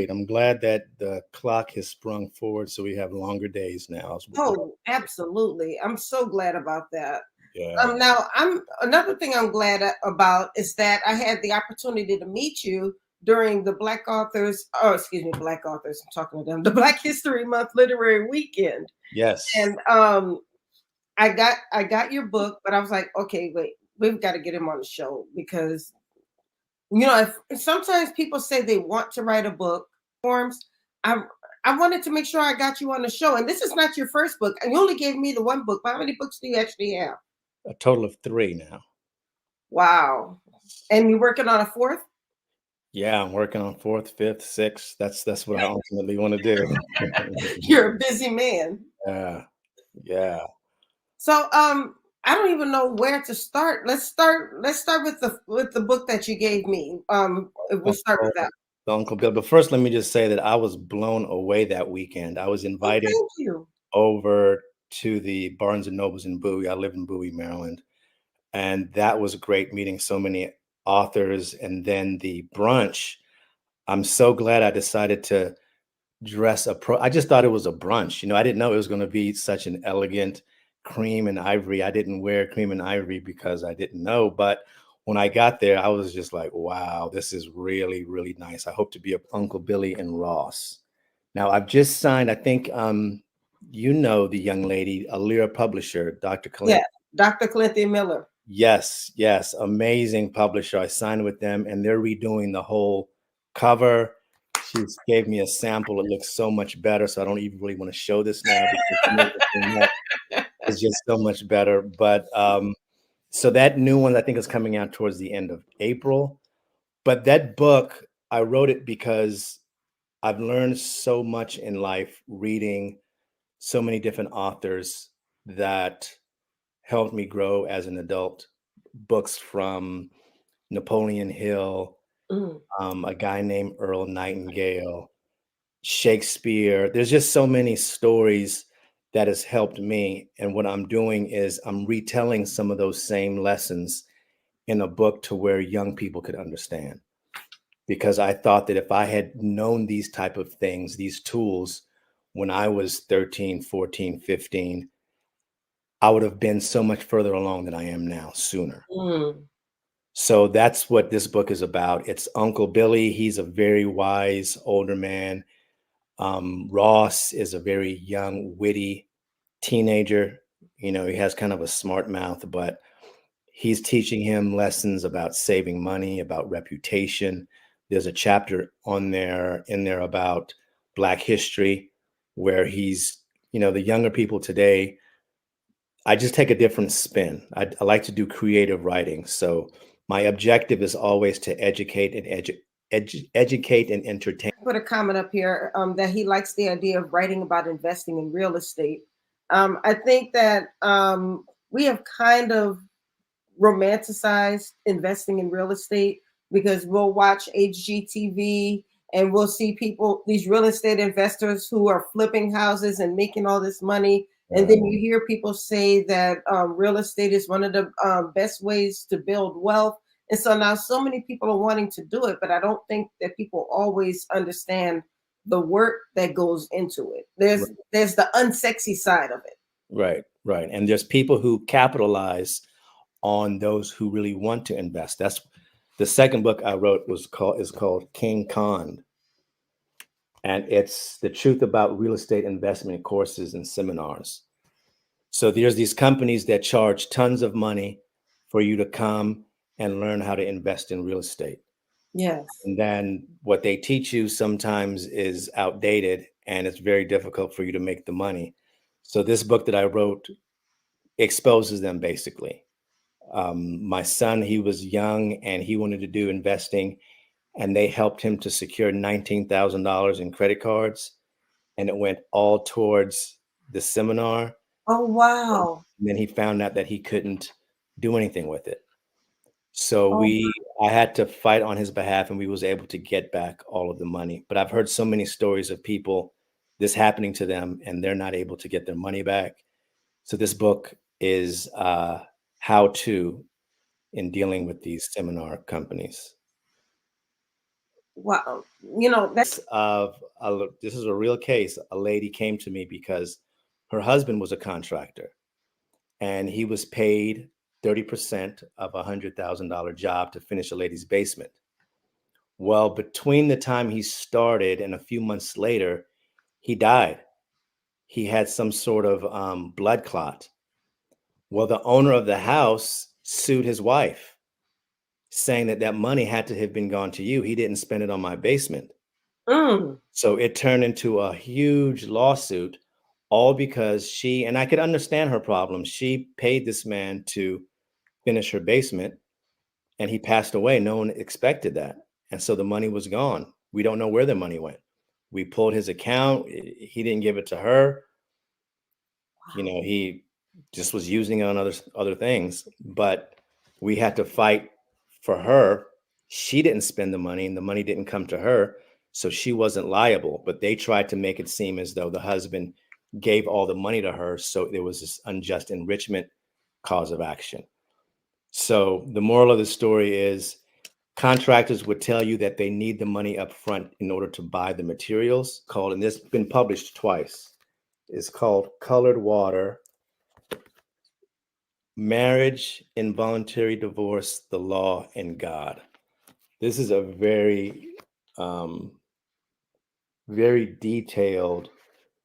great. I'm glad that the clock has sprung forward, so we have longer days now. Oh, absolutely. I'm so glad about that. Yeah. Now, I'm another thing I'm glad about is that I had the opportunity to meet you during the Black Authors, oh, excuse me, Black Authors, I'm talking to them, the Black History Month Literary Weekend. Yes. And I got your book, but I was like, okay, wait, we've got to get him on the show because if sometimes people say they want to write a book forms. I I wanted to make sure I got you on the show, and this is not your first book. And you only gave me the one book. How many books do you actually have? A total of 3 now. Wow. And you're working on a fourth? Yeah, I'm working on 4th, 5th, 6th. That's what I ultimately want to do. You're a busy man. Yeah. Yeah. So I don't even know where to start. Let's start with the book that you gave me. If we start with Uncle that. Uncle Bill. But first, let me just say that I was blown away that weekend. I was Oh, invited thank you. over to the Barnes& and Nobles in Bowie. I live in Bowie, Maryland, and that was great meeting so many authors, and then the brunch. I'm so glad I decided to I just thought it was a brunch. I didn't know it was gonna be such an elegant cream and ivory. I didn't wear cream and ivory because I didn't know, but when I got there, I was just like, "Wow, this is really, really nice." I hope to be a Uncle Billy and Ross. Now, I've just signed, I think, the young lady, Alira publisher, Dr. Yeah, Clint. Dr. Cynthia Miller. Yes, yes, amazing publisher. I signed with them, and they're redoing the whole cover. She gave me a sample. It looks so much better, so I don't even really want to show this now because to me, the thing is just so much better. But so that new one I think is coming out towards the end of April. But that book, I wrote it because I've learned so much in life reading so many different authors that helped me grow as an adult. Books from Napoleon Hill, Mm. a guy named Earl Nightingale, Shakespeare. There's just so many stories that has helped me. And what I'm doing is I'm retelling some of those same lessons in a book to where young people could understand. Because I thought that if I had known these type of things, these tools, when I was 13, 14, 15, I would have been so much further along than I am now sooner. Mm. So that's what this book is about. It's Uncle Billy. He's a very wise older man. Ross is a very young, witty teenager. He has kind of a smart mouth, but he's teaching him lessons about saving money, about reputation. There's a chapter in there about Black history, where the younger people today. I just take a different spin. I like to do creative writing. So my objective is always to educate and educate and entertain. Put a comment up here that he likes the idea of writing about investing in real estate. I think that we have kind of romanticized investing in real estate because we'll watch HGTV and we'll see people, these real estate investors who are flipping houses and making all this money. And then you hear people say that real estate is one of the best ways to build wealth. And so now so many people are wanting to do it, but I don't think that people always understand the work that goes into it. There's the unsexy side of it. Right, right. And there's people who capitalize on those who really want to invest. That's the second book I wrote is called King Khan. And it's the truth about real estate investment courses and seminars. So there's these companies that charge tons of money for you to come and learn how to invest in real estate. Yes. And then what they teach you sometimes is outdated and it's very difficult for you to make the money. So this book that I wrote exposes them basically. My son, he was young and he wanted to do investing, and they helped him to secure $19,000 in credit cards, and it went all towards the seminar. Oh, wow. And then he found out that he couldn't do anything with it. So Oh, I had to fight on his behalf, and we was able to get back all of the money. But I've heard so many stories of people this happening to them, and they're not able to get their money back. So this book is how to in dealing with these seminar companies. Wow. You know, that This is a real case. A lady came to me because her husband was a contractor and he was paid 30% of $100,000 job to finish a lady's basement. Well, between the time he started and a few months later, he died. He had some sort of blood clot. Well, the owner of the house sued his wife, saying that that money had to have been gone to you. He didn't spend it on my basement. mm, So it turned into a huge lawsuit, all because she, and I could understand her problem. She paid this man to finish her basement and he passed away. No one expected that. And so the money was gone. We don't know where the money went. We pulled his account. He didn't give it to her. wow. He just was using it on other things, but we had to fight for her. She didn't spend the money and the money didn't come to her, so she wasn't liable, but they tried to make it seem as though the husband gave all the money to her, so there was this unjust enrichment cause of action. So the moral of the story is contractors would tell you that they need the money up front in order to buy the materials, called, and this has been published twice, is called Colored Water: Marriage, Involuntary Divorce, the Law, and God. This is a um, very detailed,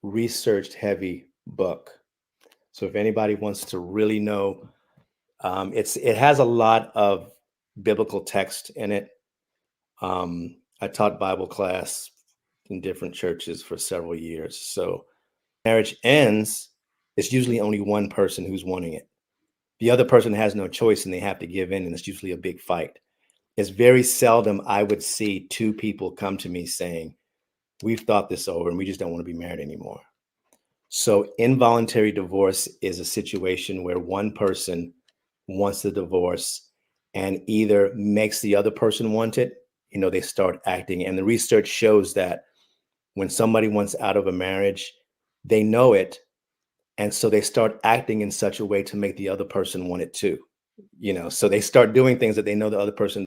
researched heavy book. So if anybody wants to really know, it has a lot of biblical text in it. I taught Bible class in different churches for several years. So marriage ends, it's usually only one person who's wanting it. The other person has no choice and they have to give in, and it's usually a big fight. It's very seldom I would see two people come to me saying, we've thought this over and we just don't want to be married anymore. So involuntary divorce is a situation where one person wants the divorce and either makes the other person want it, they start acting. And the research shows that when somebody wants out of a marriage, they know it. And so they start acting in such a way to make the other person want it too. So they start doing things that they know the other person